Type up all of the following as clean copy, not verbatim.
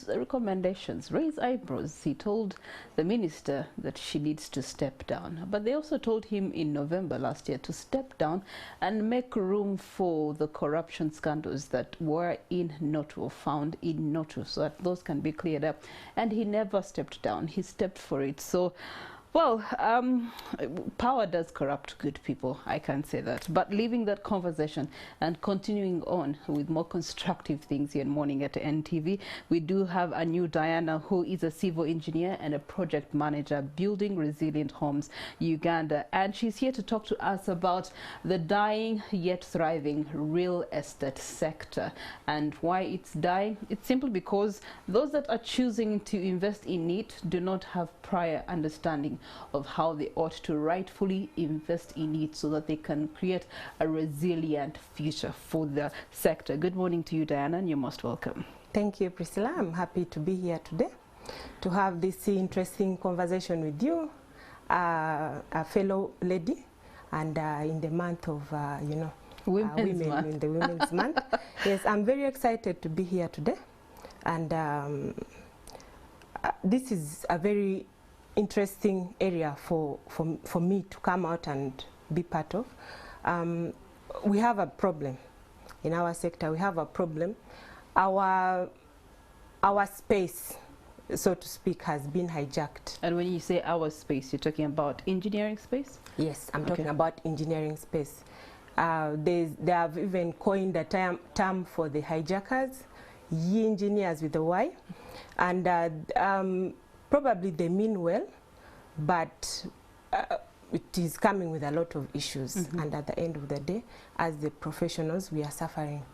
Recommendations raise eyebrows. He told the minister that she needs to step down, but they also told him in November last year to step down and make room for the corruption scandals that were in Noto, or found in Noto, so that those can be cleared up. And he never stepped down. He stepped for it. So, well, power does corrupt good people, I can say that. But leaving that conversation and continuing on with more constructive things here in Morning at NTV, we do have a new Diana, who is a civil engineer and a project manager building resilient homes, Uganda. And she's here to talk to us about the dying yet thriving real estate sector. And why it's dying? It's simply because those that are choosing to invest in it do not have prior understanding of how they ought to rightfully invest in it so that they can create a resilient future for the sector. Good morning to you, Diana, and you're most welcome. Thank you, Priscilla. I'm happy to be here today to have this interesting conversation with you, a fellow lady, and in the month of, women in the Women's Month. Yes, I'm very excited to be here today, and this is a very interesting area for me to come out and be part of. We have a problem in our sector. We have a problem. Our space, so to speak, has been hijacked. And when you say our space, you're talking about engineering space? Yes, I'm talking about engineering space. They have even coined a term for the hijackers, ye engineers with a Y, and probably they mean well, but it is coming with a lot of issues. And at the end of the day, as the professionals, we are suffering.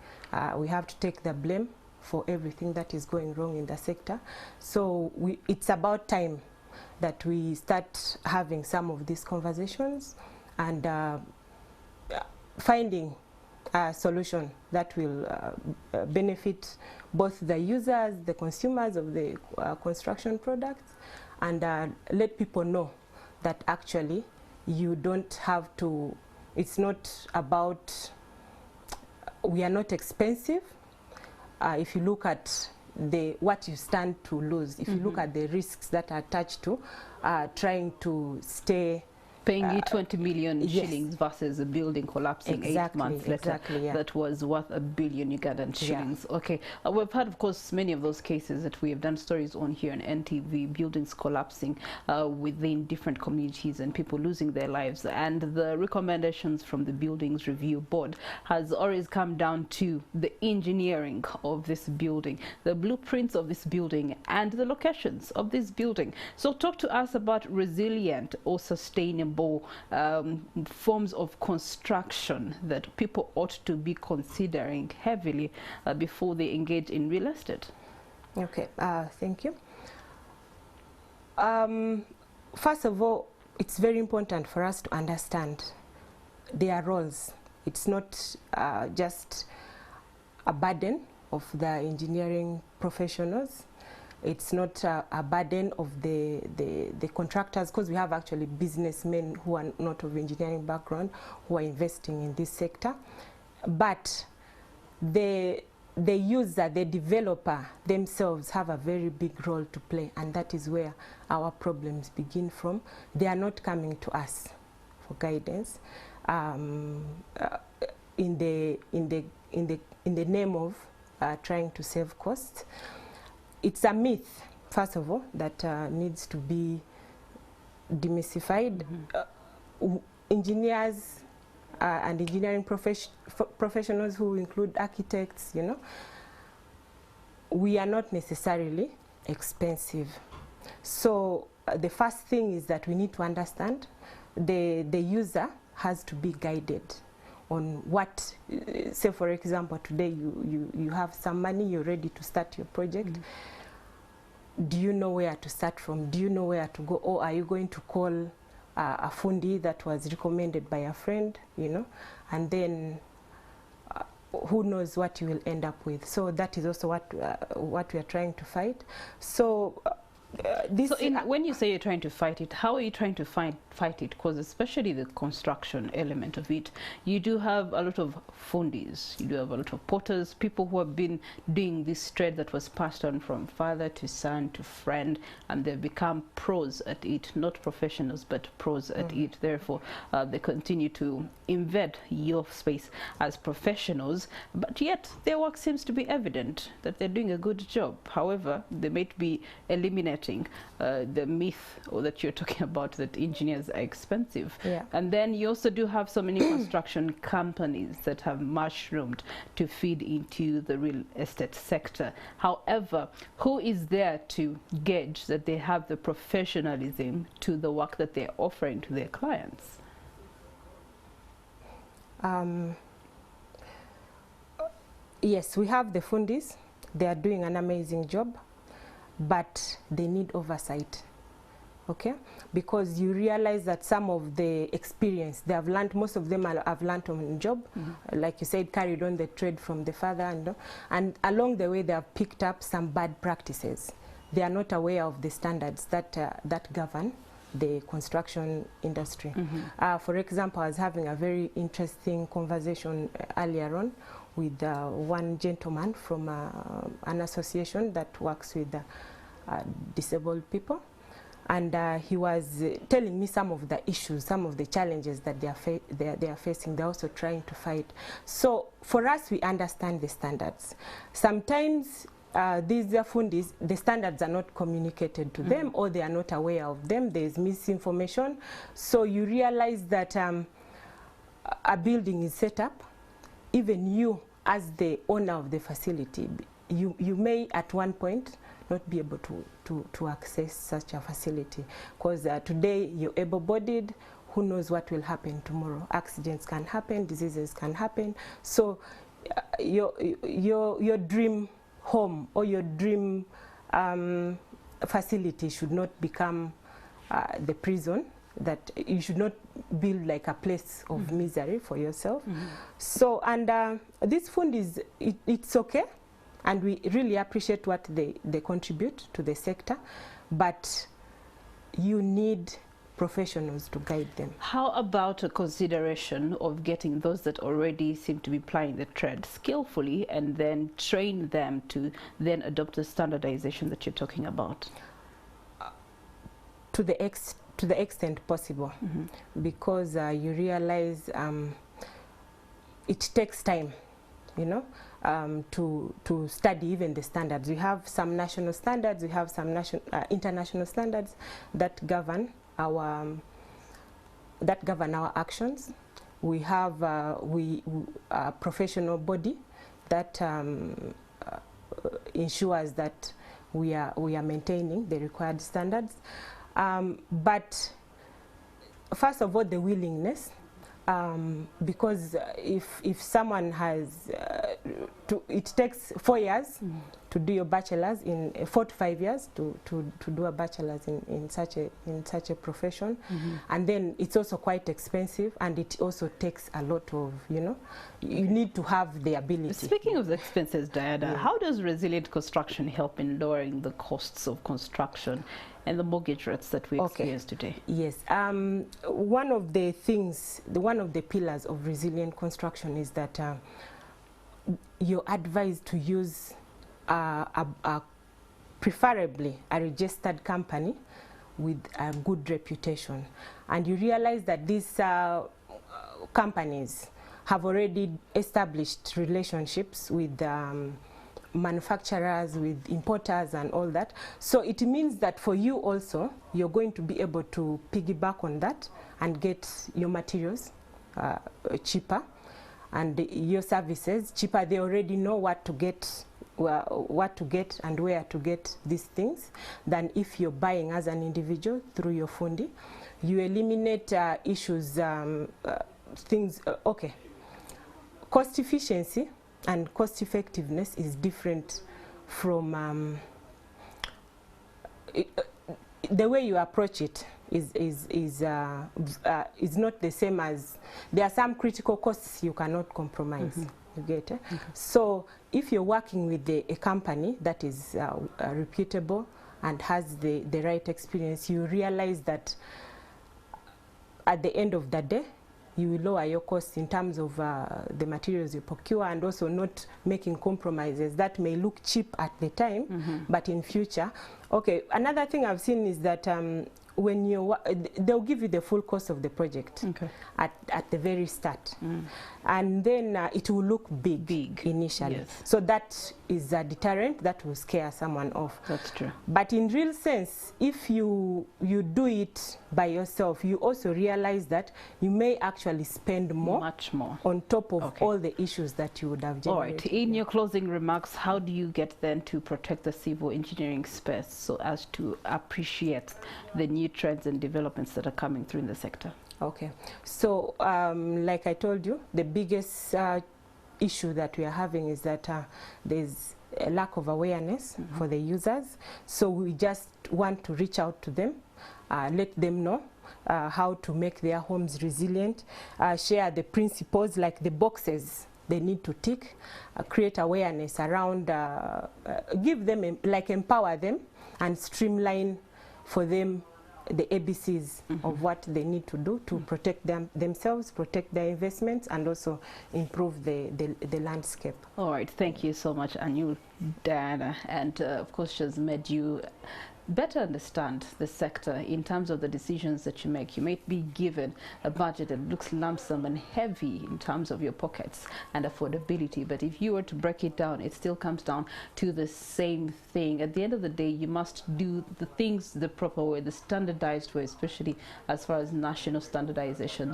We have to take the blame for everything that is going wrong in the sector. So it's about time that we start having some of these conversations and finding a solution that will benefit both the users, the consumers of the construction products, and let people know that actually you don't have to, it's not about, we are not expensive. If you look at what you stand to lose, if you look at the risks that are attached to trying to stay paying you 20 million shillings versus a building collapsing 8 months later that was worth $1 billion Ugandan shillings. Okay, we've had, of course, many of those cases that we have done stories on here on NTV, buildings collapsing within different communities and people losing their lives. And the recommendations from the Buildings Review Board has always come down to the engineering of this building, the blueprints of this building, and the locations of this building. So talk to us about resilient or sustainable forms of construction that people ought to be considering heavily before they engage in real estate. Okay, thank you. First of all, it's very important for us to understand their roles. It's not just a burden of the engineering professionals. It's not a burden of the contractors, because we have actually businessmen who are not of engineering background who are investing in this sector. But the user, the developer themselves have a very big role to play, and that is where our problems begin from. They are not coming to us for guidance in the name of trying to save costs. It's a myth, first of all, that needs to be demystified. Engineers and engineering professionals, who include architects, we are not necessarily expensive. So the first thing is that we need to understand the user has to be guided on what, say for example, today you have some money, you're ready to start your project. Do you know where to start from? Do you know where to go? Or are you going to call a fundi that was recommended by a friend, and then who knows what you will end up with? So that is also what we are trying to fight. So when you say you're trying to fight it, how are you trying to fight it? Because especially the construction element of it, you do have a lot of fundis, you do have a lot of potters, people who have been doing this trade that was passed on from father to son to friend, and they've become pros at it, not professionals, but pros at it. Therefore, they continue to invade your space as professionals, but yet their work seems to be evident that they're doing a good job. However, they might be eliminating the myth that you're talking about, that engineers are expensive. And then you also do have so many construction companies that have mushroomed to feed into the real estate sector. However, who is there to gauge that they have the professionalism to the work that they're offering to their clients? Yes, we have the fundis. They are doing an amazing job, but they need oversight, okay? Because you realize that some of the experience they have learned, most of them have learned on the job, like you said, carried on the trade from the father, and along the way they have picked up some bad practices. They are not aware of the standards that that govern the construction industry. For example, I was having a very interesting conversation earlier on with one gentleman from an association that works with disabled people, and he was telling me some of the issues, some of the challenges that they are facing. They're also trying to fight. So for us, we understand the standards. Sometimes these fundis, the standards are not communicated to them, or they are not aware of them. There's misinformation. So you realize that a building is set up. Even you, as the owner of the facility, you may at one point not be able to access such a facility, because today you're able-bodied. Who knows what will happen tomorrow? Accidents can happen, diseases can happen. So your dream home or your dream facility should not become the prison. That you should not build like a place of misery for yourself. So, and this fund is, it's okay, and we really appreciate what they contribute to the sector, but you need professionals to guide them. How about a consideration of getting those that already seem to be plying the trade skillfully and then train them to then adopt the standardization that you're talking about? To the extent possible, because you realize it takes time, you know, to study even the standards. We have some national standards, we have some international standards that govern our actions. We have a professional body that ensures that we are maintaining the required standards. But first of all, the willingness, because if someone has it takes 4 years to do your bachelor's, in 4 to 5 years to do a bachelor's in such a profession, and then it's also quite expensive, and it also takes a lot of, you know, you need to have the ability. Speaking of the expenses, Diana, how does resilient construction help in lowering the costs of construction and the mortgage rates that we experience today? Yes, one of the things, one of the pillars of resilient construction is that you're advised to use preferably a registered company with a good reputation. And you realize that these companies have already established relationships with manufacturers, with importers and all that. So it means that for you also, you're going to be able to piggyback on that and get your materials cheaper, and your services cheaper. They already know what to get and where to get these things, than if you're buying as an individual through your fundi. You eliminate issues, things, cost efficiency and cost effectiveness is different from the way you approach it is not the same as, there are some critical costs you cannot compromise. You get it? So if you're working with a company that is reputable and has the right experience, you realize that at the end of the day, you will lower your costs in terms of the materials you procure, and also not making compromises that may look cheap at the time, but in future. Okay, another thing I've seen is that when you they'll give you the full cost of the project at the very start, and then it will look big initially. Yes. So that is a deterrent that will scare someone off. That's true. But in real sense, if you do it by yourself, you also realize that you may actually spend much more on top of all the issues that you would have generated. All right. In your closing remarks, how do you get then to protect the civil engineering space so as to appreciate the new trends and developments that are coming through in the sector? Okay, so like I told you, the biggest issue that we are having is that there's a lack of awareness for the users. So we just want to reach out to them, let them know how to make their homes resilient, share the principles like the boxes they need to tick, create awareness around, give them, like empower them and streamline for them the ABCs of what they need to do to protect themselves, protect their investments, and also improve the landscape. All right, thank you so much, Anu, Diana, and of course she's made you better understand the sector in terms of the decisions that you make. You may be given a budget that looks lump sum and heavy in terms of your pockets and affordability, but if you were to break it down, it still comes down to the same thing. At the end of the day, you must do the things the proper way, the standardized way, especially as far as national standardization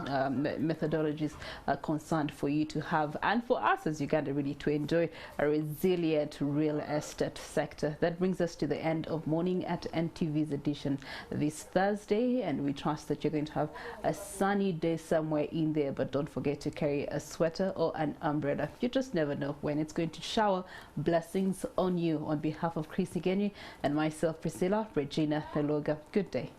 methodologies are concerned, for you to have, and for us as Uganda really to enjoy a resilient real estate sector. That brings us to the end of Morning at NTV's edition this Thursday, and we trust that you're going to have a sunny day somewhere in there, but don't forget to carry a sweater or an umbrella. You just never know when it's going to shower blessings on you. On behalf of Chris Igenyi and myself, Priscilla Regina Neloga, good day.